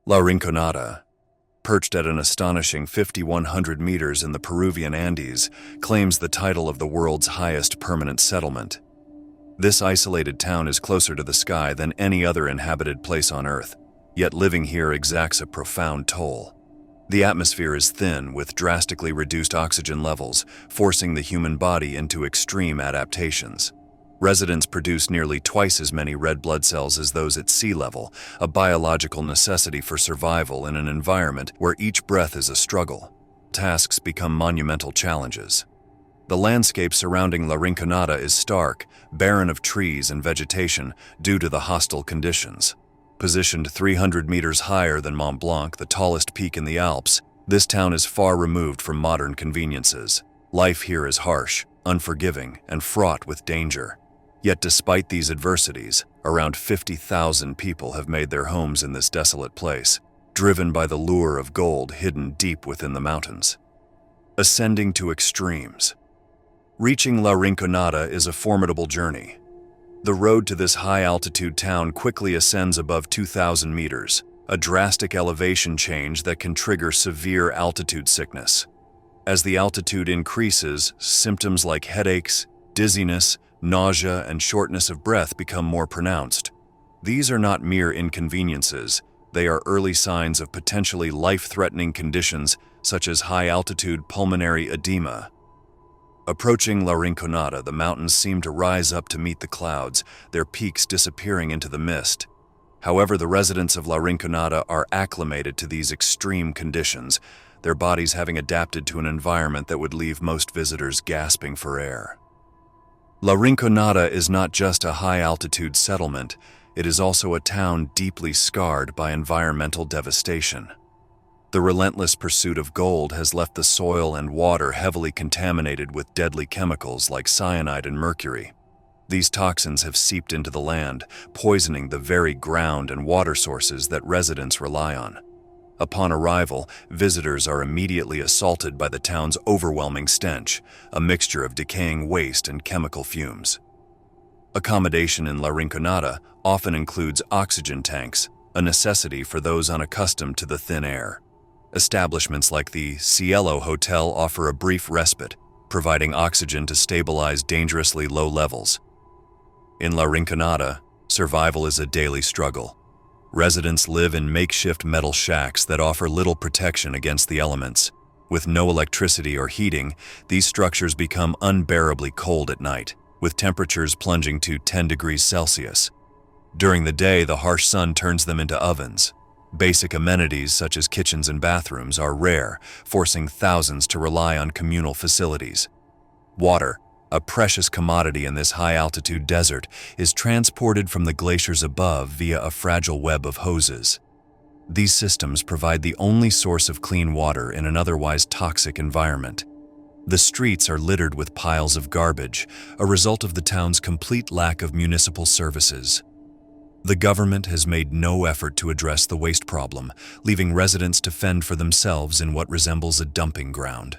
La Rinconada, perched at an astonishing 5,100 meters in the Peruvian Andes, claims the title of the world's highest permanent settlement. This isolated town is closer to the sky than any other inhabited place on Earth, yet living here exacts a profound toll. The atmosphere is thin, with drastically reduced oxygen levels, forcing the human body into extreme adaptations. Residents produce nearly twice as many red blood cells as those at sea level, a biological necessity for survival in an environment where each breath is a struggle. Tasks become monumental challenges. The landscape surrounding La Rinconada is stark, barren of trees and vegetation due to the hostile conditions. Positioned 300 meters higher than Mont Blanc, the tallest peak in the Alps, this town is far removed from modern conveniences. Life here is harsh, unforgiving, and fraught with danger. Yet despite these adversities, around 50,000 people have made their homes in this desolate place, driven by the lure of gold hidden deep within the mountains. Ascending to extremes. Reaching La Rinconada is a formidable journey. The road to this high-altitude town quickly ascends above 2,000 meters, a drastic elevation change that can trigger severe altitude sickness. As the altitude increases, symptoms like headaches, dizziness, nausea, and shortness of breath become more pronounced. These are not mere inconveniences, they are early signs of potentially life-threatening conditions such as high-altitude pulmonary edema. Approaching La Rinconada, the mountains seem to rise up to meet the clouds, their peaks disappearing into the mist. However, the residents of La Rinconada are acclimated to these extreme conditions, their bodies having adapted to an environment that would leave most visitors gasping for air. La Rinconada is not just a high-altitude settlement, it is also a town deeply scarred by environmental devastation. The relentless pursuit of gold has left the soil and water heavily contaminated with deadly chemicals like cyanide and mercury. These toxins have seeped into the land, poisoning the very ground and water sources that residents rely on. Upon arrival, visitors are immediately assaulted by the town's overwhelming stench, a mixture of decaying waste and chemical fumes. Accommodation in La Rinconada often includes oxygen tanks, a necessity for those unaccustomed to the thin air. Establishments like the Cielo Hotel offer a brief respite, providing oxygen to stabilize dangerously low levels. In La Rinconada, survival is a daily struggle. Residents live in makeshift metal shacks that offer little protection against the elements. With no electricity or heating, these structures become unbearably cold at night, with temperatures plunging to 10 degrees Celsius. During the day, the harsh sun turns them into ovens. Basic amenities such as kitchens and bathrooms are rare, forcing thousands to rely on communal facilities. Water, a precious commodity in this high-altitude desert, is transported from the glaciers above via a fragile web of hoses. These systems provide the only source of clean water in an otherwise toxic environment. The streets are littered with piles of garbage, a result of the town's complete lack of municipal services. The government has made no effort to address the waste problem, leaving residents to fend for themselves in what resembles a dumping ground.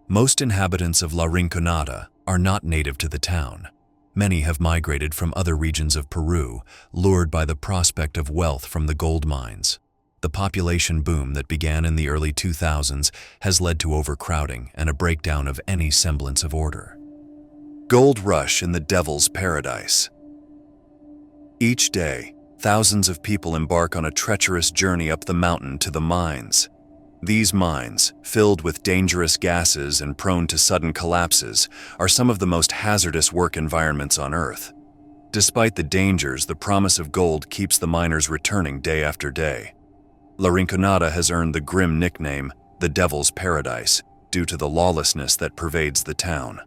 Most inhabitants of La Rinconada are not native to the town. Many have migrated from other regions of Peru, lured by the prospect of wealth from the gold mines. The population boom that began in the early 2000s has led to overcrowding and a breakdown of any semblance of order. Gold rush in the Devil's Paradise. Each day, thousands of people embark on a treacherous journey up the mountain to the mines. These mines, filled with dangerous gases and prone to sudden collapses, are some of the most hazardous work environments on Earth. Despite the dangers, the promise of gold keeps the miners returning day after day. La Rinconada has earned the grim nickname, the Devil's Paradise, due to the lawlessness that pervades the town.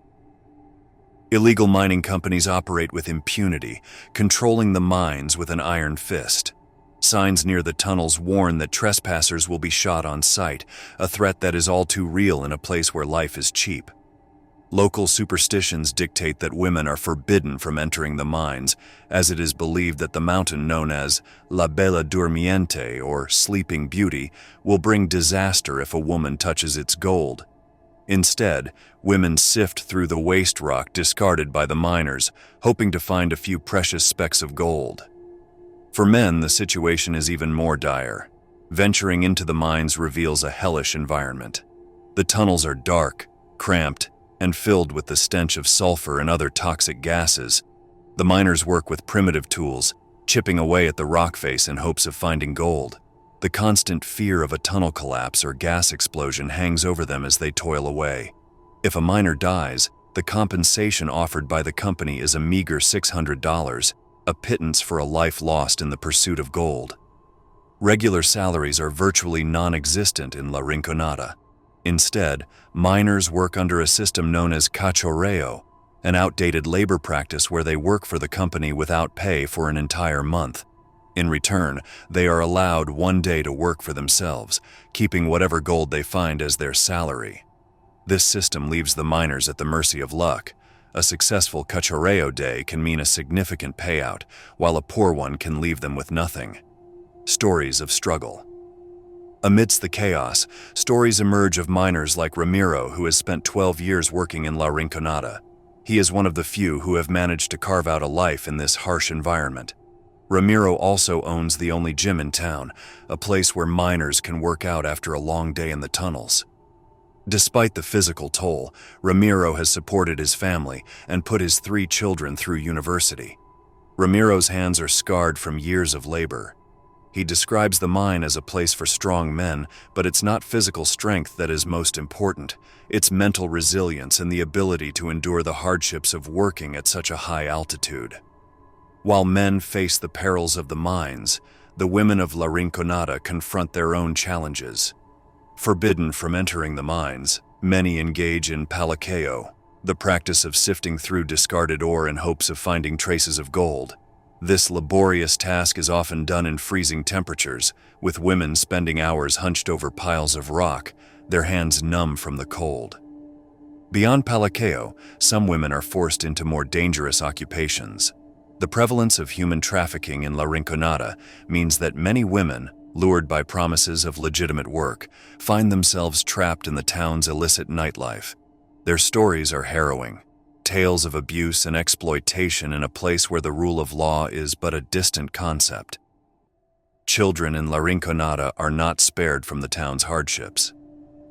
Illegal mining companies operate with impunity, controlling the mines with an iron fist. Signs near the tunnels warn that trespassers will be shot on sight, a threat that is all too real in a place where life is cheap. Local superstitions dictate that women are forbidden from entering the mines, as it is believed that the mountain known as La Bella Durmiente, or Sleeping Beauty, will bring disaster if a woman touches its gold. Instead, women sift through the waste rock discarded by the miners, hoping to find a few precious specks of gold. For men, the situation is even more dire. Venturing into the mines reveals a hellish environment. The tunnels are dark, cramped, and filled with the stench of sulfur and other toxic gases. The miners work with primitive tools, chipping away at the rock face in hopes of finding gold. The constant fear of a tunnel collapse or gas explosion hangs over them as they toil away. If a miner dies, the compensation offered by the company is a meager $600, a pittance for a life lost in the pursuit of gold. Regular salaries are virtually non-existent in La Rinconada. Instead, miners work under a system known as cachorreo, an outdated labor practice where they work for the company without pay for an entire month. In return, they are allowed one day to work for themselves, keeping whatever gold they find as their salary. This system leaves the miners at the mercy of luck. A successful cachorreo day can mean a significant payout, while a poor one can leave them with nothing. Stories of struggle. Amidst the chaos, stories emerge of miners like Ramiro, who has spent 12 years working in La Rinconada. He is one of the few who have managed to carve out a life in this harsh environment. Ramiro also owns the only gym in town, a place where miners can work out after a long day in the tunnels. Despite the physical toll, Ramiro has supported his family and put his 3 children through university. Ramiro's hands are scarred from years of labor. He describes the mine as a place for strong men, but it's not physical strength that is most important. It's mental resilience and the ability to endure the hardships of working at such a high altitude. While men face the perils of the mines, the women of La Rinconada confront their own challenges. Forbidden from entering the mines, many engage in palaqueo, the practice of sifting through discarded ore in hopes of finding traces of gold. This laborious task is often done in freezing temperatures, with women spending hours hunched over piles of rock, their hands numb from the cold. Beyond palaqueo, some women are forced into more dangerous occupations. The prevalence of human trafficking in La Rinconada means that many women, lured by promises of legitimate work, find themselves trapped in the town's illicit nightlife. Their stories are harrowing. Tales of abuse and exploitation in a place where the rule of law is but a distant concept. Children in La Rinconada are not spared from the town's hardships.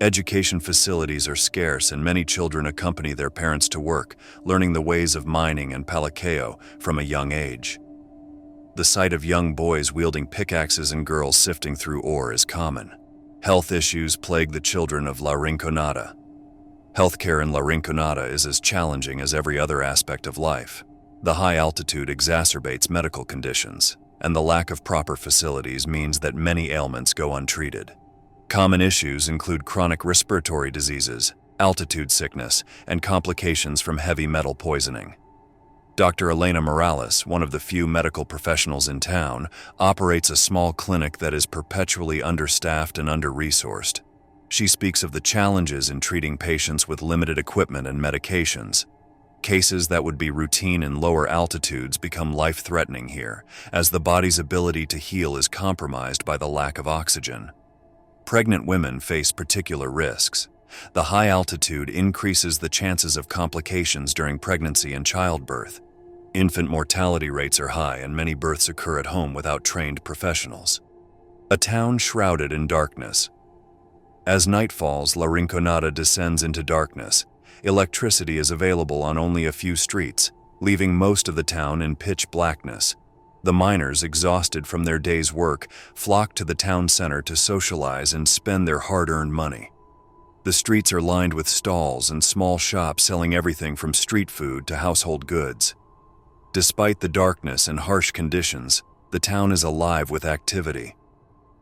Education facilities are scarce and many children accompany their parents to work, learning the ways of mining and palaqueo from a young age. The sight of young boys wielding pickaxes and girls sifting through ore is common. Health issues plague the children of La Rinconada. Healthcare in La Rinconada is as challenging as every other aspect of life. The high altitude exacerbates medical conditions, and the lack of proper facilities means that many ailments go untreated. Common issues include chronic respiratory diseases, altitude sickness, and complications from heavy metal poisoning. Dr. Elena Morales, one of the few medical professionals in town, operates a small clinic that is perpetually understaffed and under-resourced. She speaks of the challenges in treating patients with limited equipment and medications. Cases that would be routine in lower altitudes become life-threatening here, as the body's ability to heal is compromised by the lack of oxygen. Pregnant women face particular risks. The high altitude increases the chances of complications during pregnancy and childbirth. Infant mortality rates are high and many births occur at home without trained professionals. A town shrouded in darkness. As night falls, La Rinconada descends into darkness. Electricity is available on only a few streets, leaving most of the town in pitch blackness. The miners, exhausted from their day's work, flock to the town center to socialize and spend their hard-earned money. The streets are lined with stalls and small shops selling everything from street food to household goods. Despite the darkness and harsh conditions, the town is alive with activity.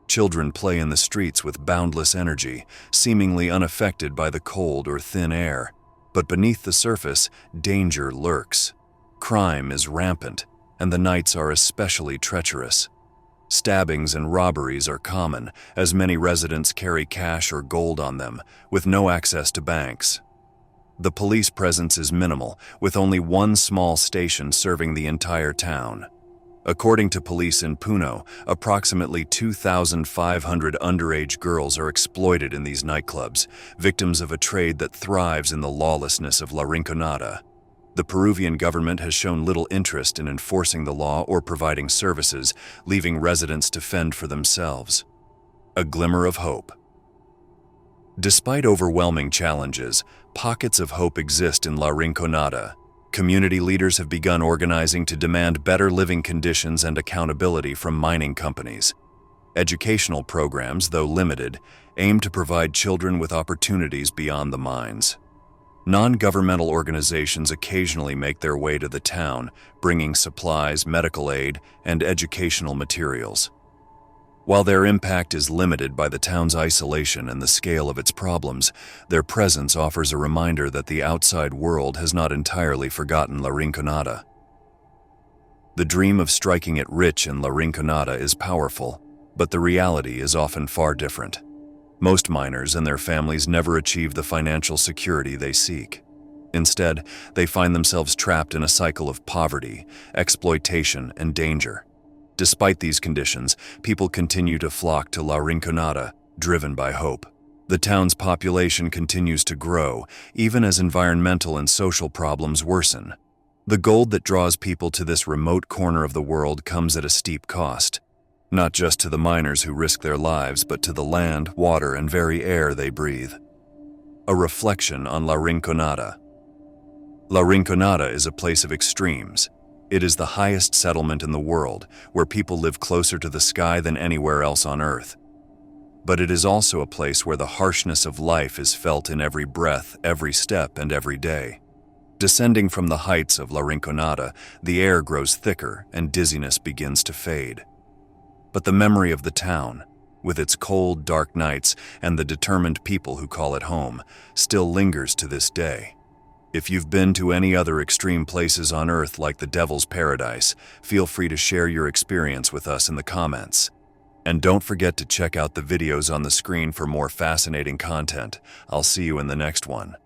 Children play in the streets with boundless energy, seemingly unaffected by the cold or thin air. But beneath the surface, danger lurks. Crime is rampant, and the nights are especially treacherous. Stabbings and robberies are common, as many residents carry cash or gold on them, with no access to banks. The police presence is minimal, with only one small station serving the entire town. According to police in Puno, approximately 2,500 underage girls are exploited in these nightclubs, victims of a trade that thrives in the lawlessness of La Rinconada. The Peruvian government has shown little interest in enforcing the law or providing services, leaving residents to fend for themselves. A glimmer of hope. Despite overwhelming challenges, pockets of hope exist in La Rinconada. Community leaders have begun organizing to demand better living conditions and accountability from mining companies. Educational programs, though limited, aim to provide children with opportunities beyond the mines. Non-governmental organizations occasionally make their way to the town, bringing supplies, medical aid, and educational materials. While their impact is limited by the town's isolation and the scale of its problems, their presence offers a reminder that the outside world has not entirely forgotten La Rinconada. The dream of striking it rich in La Rinconada is powerful, but the reality is often far different. Most miners and their families never achieve the financial security they seek. Instead, they find themselves trapped in a cycle of poverty, exploitation, and danger. Despite these conditions, people continue to flock to La Rinconada, driven by hope. The town's population continues to grow, even as environmental and social problems worsen. The gold that draws people to this remote corner of the world comes at a steep cost, not just to the miners who risk their lives, but to the land, water, and very air they breathe. A reflection on La Rinconada. La Rinconada is a place of extremes. It is the highest settlement in the world, where people live closer to the sky than anywhere else on Earth. But it is also a place where the harshness of life is felt in every breath, every step, and every day. Descending from the heights of La Rinconada, the air grows thicker and dizziness begins to fade. But the memory of the town, with its cold, dark nights and the determined people who call it home, still lingers to this day. If you've been to any other extreme places on Earth like the Devil's Paradise, feel free to share your experience with us in the comments. And don't forget to check out the videos on the screen for more fascinating content. I'll see you in the next one.